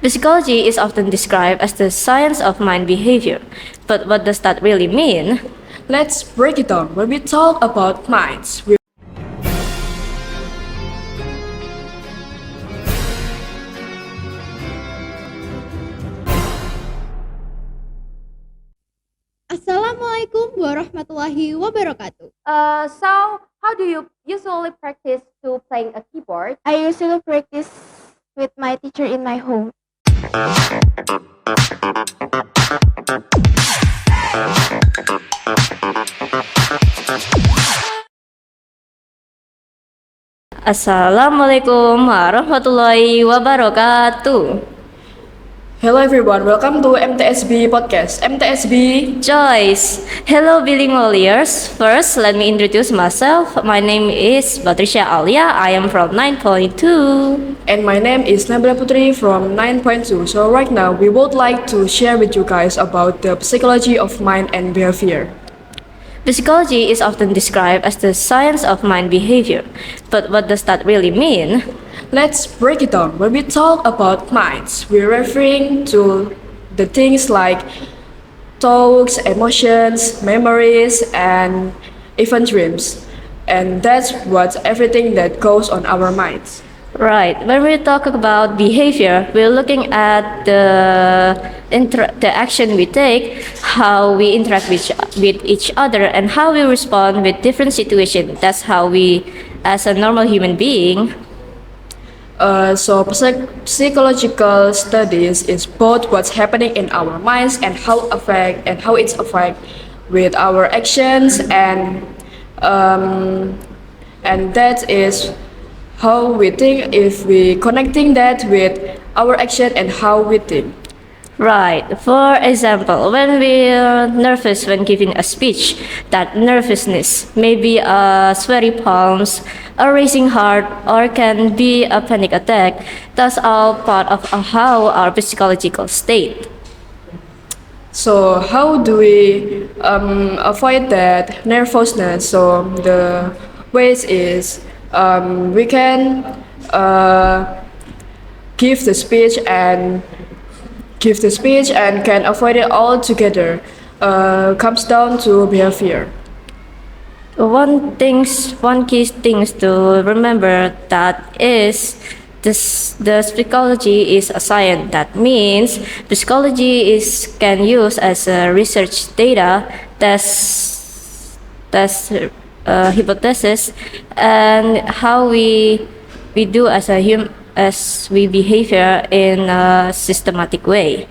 Psychology is often described as the science of mind behavior, but what does that really mean? Let's break it down. When we talk about minds, Assalamualaikum warahmatullahi wabarakatuh. So how do you usually practice to playing a keyboard? I usually practice with my teacher in my home. Assalamualaikum warahmatullahi wabarakatuh. hello everyone, welcome to MTSB podcast. MTSB. Joyce. Hello bilingualiers. First, let me introduce myself. My name is Patricia Alia. I am from 9.2. And my name is Nabila Putri from 9.2. So right now we would like to share with you guys about the psychology of mind and behavior. Psychology is often described as the science of mind behavior, but what does that really mean? Let's break it down. When we talk about minds, we're referring to the things like thoughts, emotions, memories, and even dreams. And that's what everything that goes on our minds. Right. When we talk about behavior, we're looking at the action we take, how we interact with each other, and how we respond with different situations. That's how we, as a normal human being. Psychological studies is both what's happening in our minds and how it's affect with our actions and that is how we think if we connecting that with our action and how we think. Right. For example, when we're nervous when giving a speech, that nervousness may be sweaty palms, a racing heart, or can be a panic attack. That's all part of how our physiological state. So how do we avoid that nervousness? So the ways is we can give the speech and can avoid it altogether. Comes down to behavior. One key things to remember that is the psychology is a science. That means psychology can use as a research data, test hypothesis, and how we do as we behavior in a systematic way.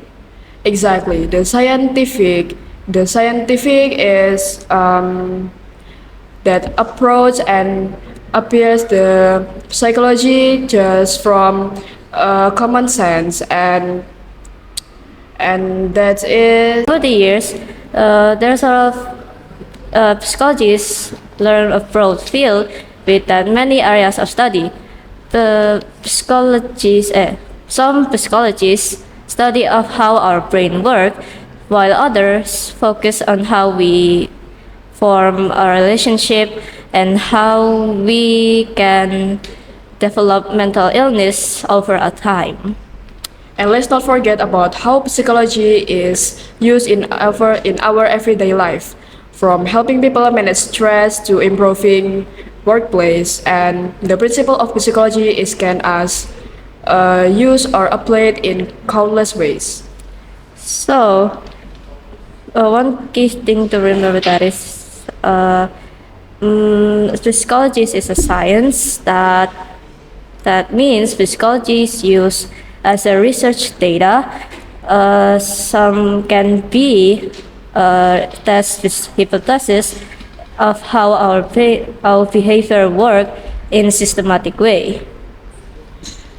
Exactly. The scientific is that approach and appears the psychology just from common sense and that is. Over the years, there's a lot of psychologists learn a broad field with many areas of study. Some psychologists study of how our brain work, while others focus on how we form a relationship and how we can develop mental illness over a time. And let's not forget about how psychology is used in our everyday life, from helping people manage stress to improving workplace. And the principle of psychology is can as used or applied in countless ways. So, one key thing to remember that is psychology is a science that means psychology is used as a research data. Some can be test hypothesis of how our behavior work in systematic way.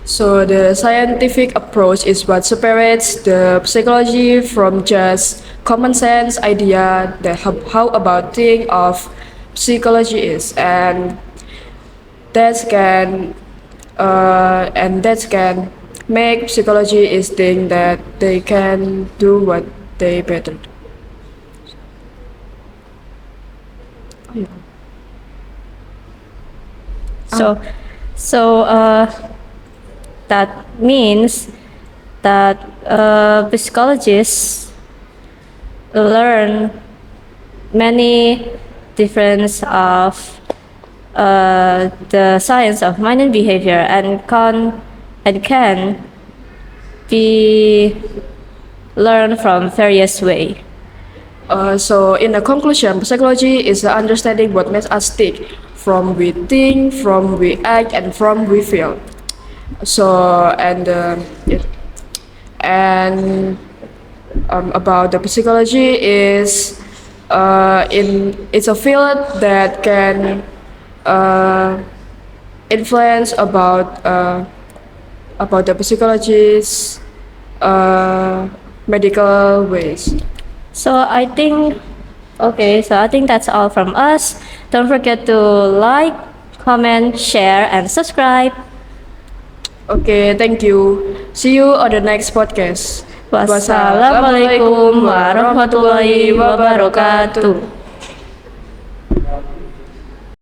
So the scientific approach is what separates the psychology from just common sense idea that how about thing of psychology is that can make psychology is think that they can do what they better do. So that means that psychologists learn many difference of the science of mind and behavior and can be learned from various way. So in the conclusion, psychology is the understanding what makes us tick, from we think, from we act, and from we feel. So about the psychology is it's a field that can influence about the psychology's medical ways. So I think that's all from us. Don't forget to like, comment, share, and subscribe. Okay, thank you. See you on the next podcast. Wassalamualaikum warahmatullahi wabarakatuh.